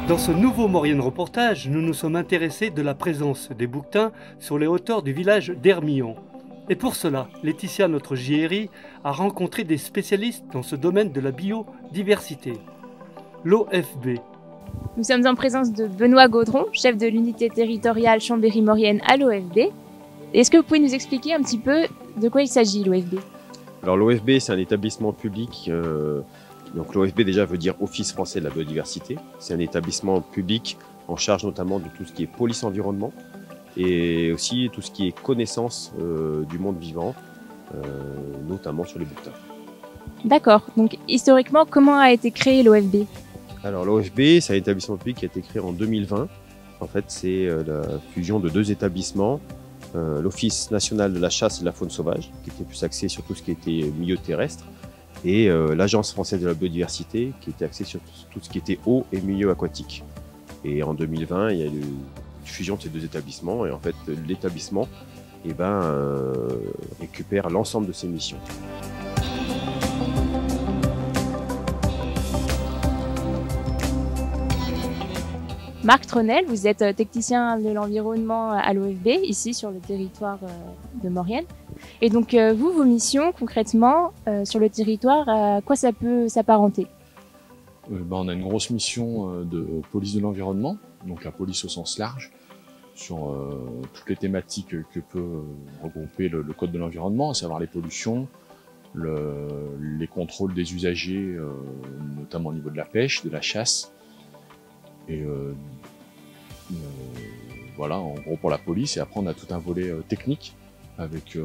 Dans ce nouveau Maurienne reportage, nous nous sommes intéressés de la présence des bouquetins sur les hauteurs du village d'Hermillon. Et pour cela, Laetitia, notre JRI, a rencontré des spécialistes dans ce domaine de la biodiversité. L'OFB. Nous sommes en présence de Benoît Gaudron, chef de l'unité territoriale Chambéry-Maurienne à l'OFB. Est-ce que vous pouvez nous expliquer un petit peu de quoi il s'agit, l'OFB? Alors l'OFB, c'est un établissement public. Donc l'OFB déjà veut dire Office français de la biodiversité. C'est un établissement public en charge notamment de tout ce qui est police environnement et aussi tout ce qui est connaissance du monde vivant, notamment sur les bouquetins. D'accord. Donc historiquement, comment a été créé l'OFB? Alors l'OFB, c'est un établissement public qui a été créé en 2020. En fait, c'est la fusion de deux établissements. L'Office national de la chasse et de la faune sauvage, qui était plus axé sur tout ce qui était milieu terrestre, et l'Agence française de la biodiversité, qui était axée sur tout ce qui était eau et milieu aquatique. Et en 2020, il y a eu une fusion de ces deux établissements, et en fait, l'établissement récupère l'ensemble de ces missions. Marc Tronel, vous êtes technicien de l'environnement à l'OFB, ici sur le territoire de Maurienne. Et donc vous, vos missions concrètement sur le territoire, à quoi ça peut s'apparenter? On a une grosse mission de police de l'environnement, donc la police au sens large, sur toutes les thématiques que peut regrouper le code de l'environnement, à savoir les pollutions, les contrôles des usagers, notamment au niveau de la pêche, de la chasse. Et voilà, en gros pour la police. Et après, on a tout un volet technique avec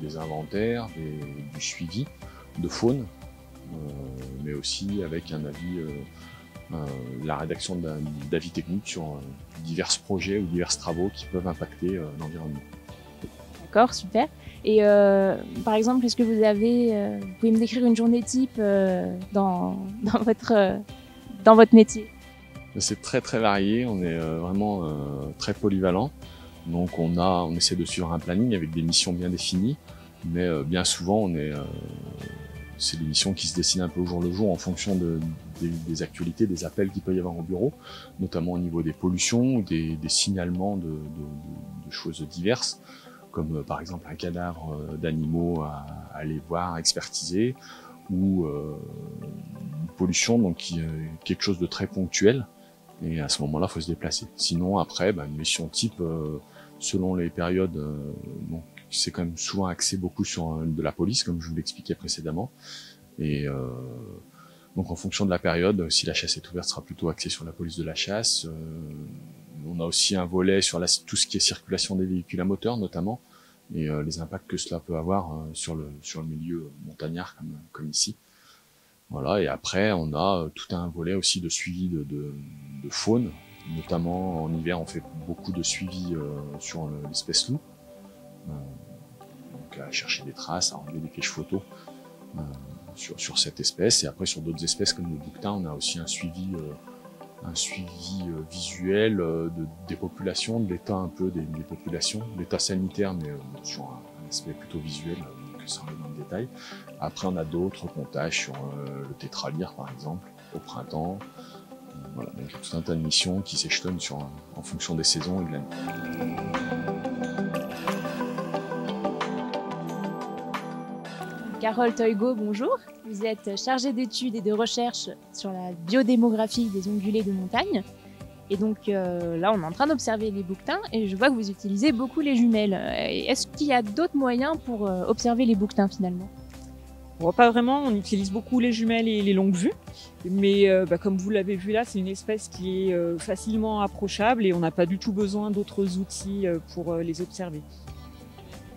des inventaires, du suivi de faune, mais aussi avec un avis, la rédaction d'avis techniques sur divers projets ou divers travaux qui peuvent impacter l'environnement. D'accord, super. Et par exemple, est-ce que vous pouvez me décrire une journée type dans votre métier? C'est très très varié, on est vraiment très polyvalent. Donc on essaie de suivre un planning avec des missions bien définies, mais bien souvent c'est des missions qui se dessinent un peu au jour le jour en fonction des actualités, des appels qu'il peut y avoir au bureau, notamment au niveau des pollutions ou des signalements de choses diverses, comme par exemple un cadavre d'animaux à aller voir, expertiser, ou une pollution, donc quelque chose de très ponctuel. Et à ce moment-là, il faut se déplacer. Sinon, après, une mission type, selon les périodes, donc c'est quand même souvent axé beaucoup sur de la police, comme je vous l'expliquais précédemment. Et donc, en fonction de la période, si la chasse est ouverte, ce sera plutôt axé sur la police de la chasse. On a aussi un volet sur tout ce qui est circulation des véhicules à moteur, notamment, et les impacts que cela peut avoir sur le milieu montagnard, comme ici. Voilà, et après, on a tout un volet aussi de suivi de faune, notamment en hiver, on fait beaucoup de suivi sur l'espèce loup, donc à chercher des traces, à enlever des fiches photos sur cette espèce, et après sur d'autres espèces comme le bouquetin, on a aussi un suivi visuel des populations, de l'état un peu des populations, l'état sanitaire, mais sur un aspect plutôt visuel. Sans aller dans le détail. Après, on a d'autres comptages sur le tétralyre, par exemple, au printemps. Voilà, donc il y a tout un tas de missions qui s'échelonnent en fonction des saisons et de l'année. Carole Toigo, bonjour. Vous êtes chargée d'études et de recherche sur la biodémographie des ongulés de montagne. Et donc là, on est en train d'observer les bouquetins et je vois que vous utilisez beaucoup les jumelles. Est-ce qu'il y a d'autres moyens pour observer les bouquetins finalement? Bon, pas vraiment, on utilise beaucoup les jumelles et les longues vues. Mais comme vous l'avez vu là, c'est une espèce qui est facilement approchable et on n'a pas du tout besoin d'autres outils pour les observer.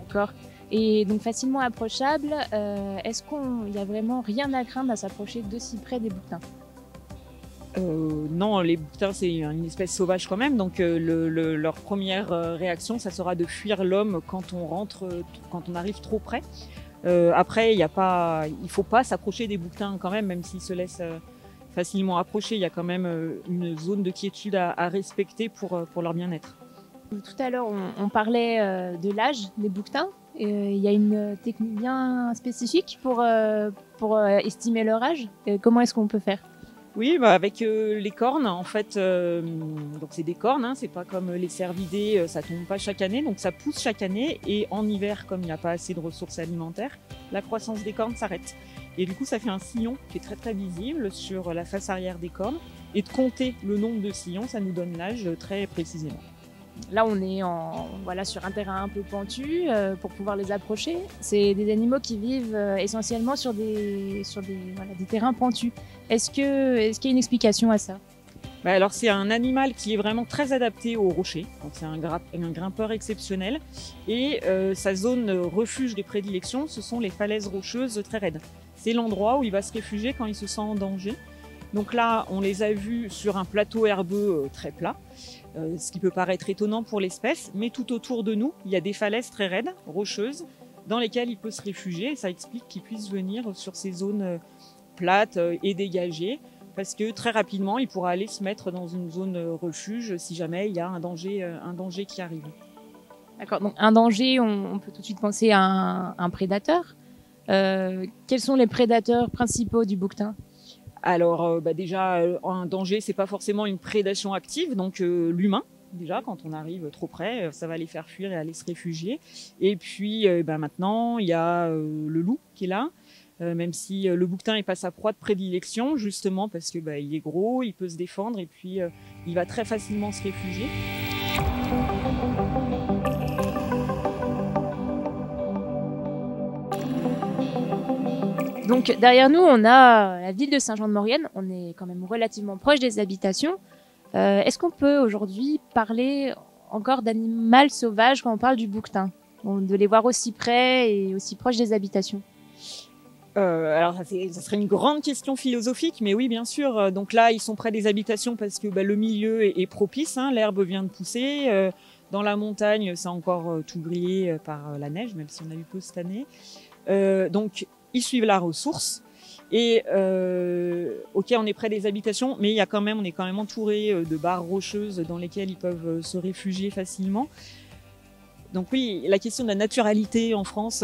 D'accord. Et donc facilement approchable, est-ce qu'il n'y a vraiment rien à craindre à s'approcher d'aussi près des bouquetins? Non, les bouquetins c'est une espèce sauvage quand même, donc leur première réaction, ça sera de fuir l'homme quand on arrive trop près. Après, il faut pas s'approcher des bouquetins quand même s'ils se laissent facilement approcher. Il y a quand même une zone de quiétude à respecter pour leur bien-être. Tout à l'heure, on parlait de l'âge des bouquetins. Il y a une technique bien spécifique pour estimer leur âge. Comment est-ce qu'on peut faire? Oui, bah avec les cornes, en fait, donc c'est des cornes, hein, c'est pas comme les cervidés, ça tombe pas chaque année, donc ça pousse chaque année. Et en hiver, comme il n'y a pas assez de ressources alimentaires, la croissance des cornes s'arrête. Et du coup, ça fait un sillon qui est très très visible sur la face arrière des cornes. Et de compter le nombre de sillons, ça nous donne l'âge très précisément. Là, on est voilà, sur un terrain un peu pentu pour pouvoir les approcher. C'est des animaux qui vivent essentiellement sur des terrains pentus. Est-ce qu'il y a une explication à ça? Bah alors, c'est un animal qui est vraiment très adapté aux rochers. Donc, c'est un grimpeur exceptionnel. Et sa zone refuge de prédilection, ce sont les falaises rocheuses très raides. C'est l'endroit où il va se réfugier quand il se sent en danger. Donc là, on les a vus sur un plateau herbeux très plat, ce qui peut paraître étonnant pour l'espèce, mais tout autour de nous, il y a des falaises très raides, rocheuses, dans lesquelles il peut se réfugier, et ça explique qu'il puisse venir sur ces zones plates et dégagées, parce que très rapidement, il pourra aller se mettre dans une zone refuge si jamais il y a un danger qui arrive. D'accord, donc un danger, on peut tout de suite penser à un prédateur. Quels sont les prédateurs principaux du bouquetin? Alors déjà, un danger, c'est pas forcément une prédation active, donc l'humain, déjà, quand on arrive trop près, ça va les faire fuir et aller se réfugier. Et puis maintenant, il y a le loup qui est là, même si le bouquetin n'est pas sa proie de prédilection, justement parce que il est gros, il peut se défendre et puis il va très facilement se réfugier. Donc derrière nous, on a la ville de Saint-Jean-de-Maurienne. On est quand même relativement proche des habitations. Est-ce qu'on peut aujourd'hui parler encore d'animal sauvage quand on parle du bouquetin, de les voir aussi près et aussi proche des habitations? Alors ça serait une grande question philosophique, mais oui, bien sûr. Donc là, ils sont près des habitations parce que le milieu est propice, hein, l'herbe vient de pousser. Dans la montagne, c'est encore tout grillé par la neige, même si on a eu peu cette année. Donc ils suivent la ressource. Et ok, on est près des habitations, mais on est quand même entouré de barres rocheuses dans lesquelles ils peuvent se réfugier facilement. Donc oui, la question de la naturalité en France,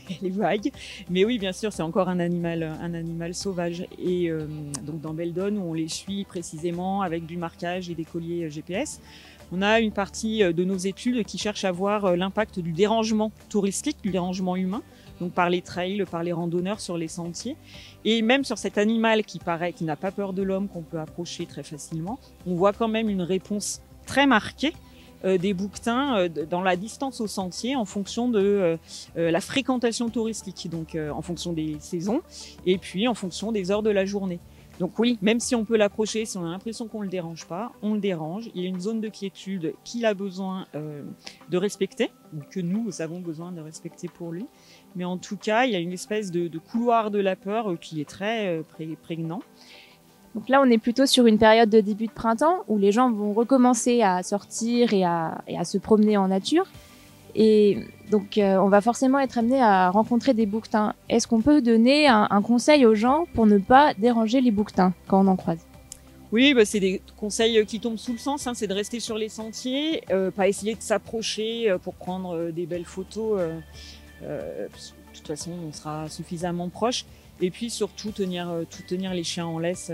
elle est vague. Mais oui, bien sûr, c'est encore un animal sauvage. Et donc dans Beldon, où on les suit précisément avec du marquage et des colliers GPS, on a une partie de nos études qui cherche à voir l'impact du dérangement touristique, du dérangement humain, donc par les trails, par les randonneurs sur les sentiers. Et même sur cet animal qui n'a pas peur de l'homme, qu'on peut approcher très facilement, on voit quand même une réponse très marquée des bouquetins dans la distance au sentier en fonction de la fréquentation touristique, donc en fonction des saisons et puis en fonction des heures de la journée. Donc oui, même si on peut l'approcher, si on a l'impression qu'on ne le dérange pas, on le dérange. Il y a une zone de quiétude qu'il a besoin de respecter, ou que nous avons besoin de respecter pour lui. Mais en tout cas, il y a une espèce de couloir de la peur qui est très prégnant. Donc là, on est plutôt sur une période de début de printemps où les gens vont recommencer à sortir et à se promener en nature. Et donc, on va forcément être amené à rencontrer des bouquetins. Est-ce qu'on peut donner un conseil aux gens pour ne pas déranger les bouquetins quand on en croise? Oui, c'est des conseils qui tombent sous le sens, hein, c'est de rester sur les sentiers, pas essayer de s'approcher pour prendre des belles photos. De toute façon, on sera suffisamment proche. Et puis surtout tenir les chiens en laisse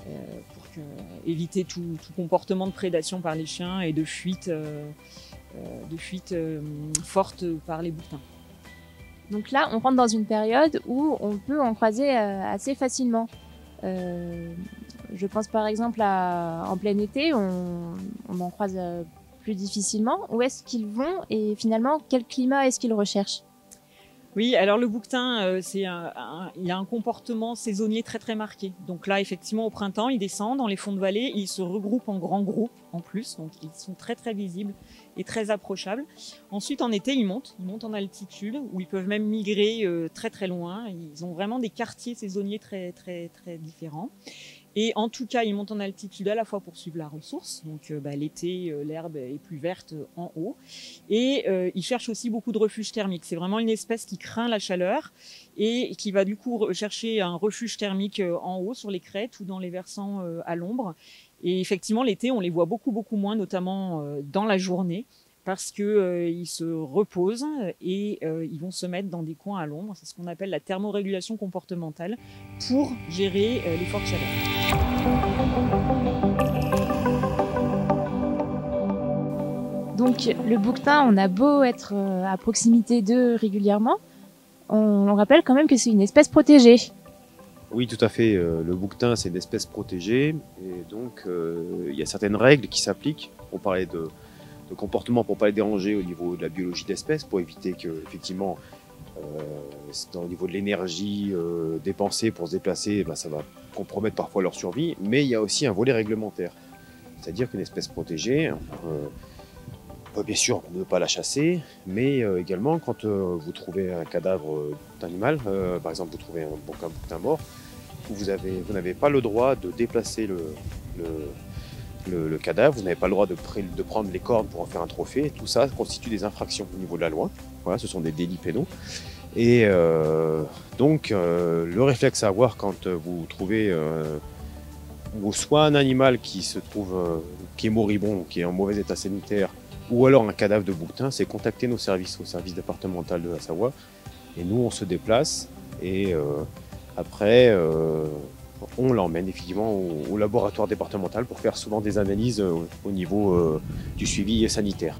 pour éviter tout comportement de prédation par les chiens et de fuite forte par les bouquetins. Donc là, on rentre dans une période où on peut en croiser assez facilement. Je pense par exemple en plein été, on en croise plus difficilement. Où est-ce qu'ils vont et finalement, quel climat est-ce qu'ils recherchent? Oui, alors le bouquetin, il a un comportement saisonnier très très marqué. Donc là, effectivement, au printemps, il descend dans les fonds de vallée, il se regroupe en grands groupes en plus, donc ils sont très très visibles et très approchables. Ensuite, en été, ils montent en altitude, où ils peuvent même migrer très très loin. Ils ont vraiment des quartiers saisonniers très très très différents. Et en tout cas, ils montent en altitude à la fois pour suivre la ressource. Donc l'été, l'herbe est plus verte en haut. Et ils cherchent aussi beaucoup de refuges thermiques. C'est vraiment une espèce qui craint la chaleur et qui va du coup chercher un refuge thermique en haut, sur les crêtes ou dans les versants à l'ombre. Et effectivement, l'été, on les voit beaucoup, beaucoup moins, notamment dans la journée, parce que ils se reposent et ils vont se mettre dans des coins à l'ombre. C'est ce qu'on appelle la thermorégulation comportementale pour gérer les fortes chaleurs. Donc le bouquetin, on a beau être à proximité d'eux régulièrement, on rappelle quand même que c'est une espèce protégée. Oui, tout à fait. Le bouquetin, c'est une espèce protégée. Et donc, il y a certaines règles qui s'appliquent. On parlait de comportement pour ne pas les déranger au niveau de la biologie d'espèce, pour éviter que, effectivement, au niveau de l'énergie dépensée pour se déplacer, ça va compromettre parfois leur survie. Mais il y a aussi un volet réglementaire. C'est-à-dire qu'une espèce protégée, bien sûr, on ne veut pas la chasser, mais également quand vous trouvez un cadavre d'animal, par exemple vous trouvez un bouquetin mort, vous n'avez pas le droit de déplacer le cadavre, vous n'avez pas le droit de prendre les cornes pour en faire un trophée. Tout ça constitue des infractions au niveau de la loi. Voilà, ce sont des délits pénaux. Et donc le réflexe à avoir quand vous trouvez soit un animal qui est moribond, qui est en mauvais état sanitaire, ou alors un cadavre de bouquetin, c'est contacter nos services, au service départemental de la Savoie. Et nous, on se déplace et après, on l'emmène effectivement au laboratoire départemental pour faire souvent des analyses au niveau du suivi sanitaire.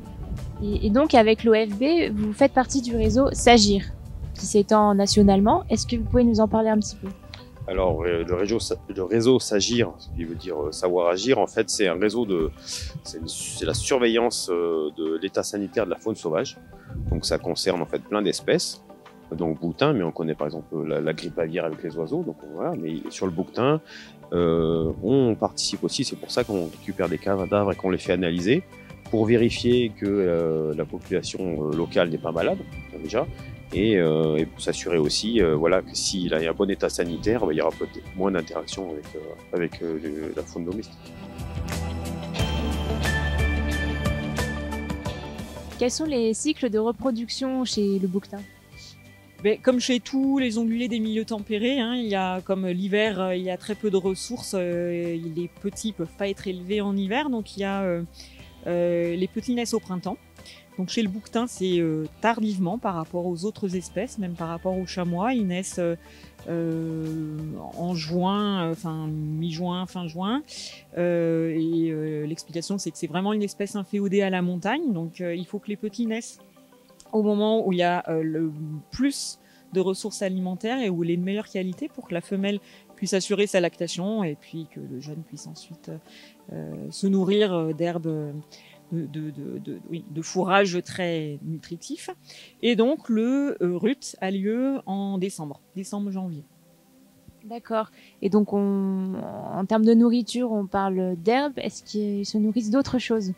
Et donc avec l'OFB, vous faites partie du réseau SAGIR, qui s'étend nationalement. Est-ce que vous pouvez nous en parler un petit peu ? Alors, le réseau SAGIR, ce qui veut dire savoir agir, en fait, c'est un réseau c'est la surveillance de l'état sanitaire de la faune sauvage. Donc, ça concerne en fait plein d'espèces. Donc, bouquetin, mais on connaît par exemple la grippe aviaire avec les oiseaux. Donc, voilà. Mais sur le bouquetin, on participe aussi. C'est pour ça qu'on récupère des cadavres et qu'on les fait analyser pour vérifier que la population locale n'est pas malade, déjà. Et pour s'assurer aussi que s'il a un bon état sanitaire, il y aura peut-être moins d'interaction avec la faune domestique. Quels sont les cycles de reproduction chez le bouquetin ? Comme chez tous les ongulés des milieux tempérés, il y a, comme l'hiver, il y a très peu de ressources. Les petits peuvent pas être élevés en hiver, donc il y a les petits naissent au printemps. Donc chez le bouquetin, c'est tardivement par rapport aux autres espèces, même par rapport aux chamois. Ils naissent en juin, mi-juin, fin juin. L'explication, c'est que c'est vraiment une espèce inféodée à la montagne. Donc il faut que les petits naissent au moment où il y a le plus de ressources alimentaires et où il est de meilleure qualité pour que la femelle puisse assurer sa lactation et puis que le jeune puisse ensuite se nourrir d'herbes. De fourrage très nutritif. Et donc le rut a lieu en décembre-janvier. D'accord. Et donc en termes de nourriture, on parle d'herbes. Est-ce qu'ils se nourrissent d'autres choses ?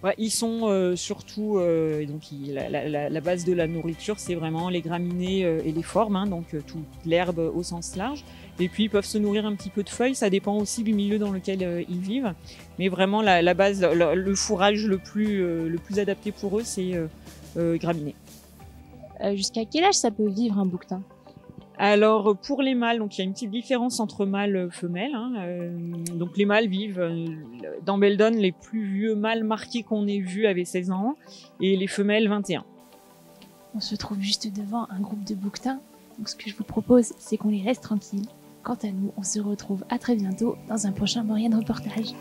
Ouais, ils sont surtout donc la base de la nourriture, c'est vraiment les graminées et les formes, donc toute l'herbe au sens large. Et puis ils peuvent se nourrir un petit peu de feuilles, ça dépend aussi du milieu dans lequel ils vivent. Mais vraiment la base, le fourrage le plus adapté pour eux, c'est graminées. Jusqu'à quel âge ça peut vivre un bouquetin ? Alors pour les mâles, donc il y a une petite différence entre mâles et femelles. Donc les mâles vivent dans Beldon, les plus vieux mâles marqués qu'on ait vus avaient 16 ans et les femelles 21. On se trouve juste devant un groupe de bouquetins. Donc ce que je vous propose, c'est qu'on les laisse tranquilles. Quant à nous, on se retrouve à très bientôt dans un prochain Maurienne Reportage.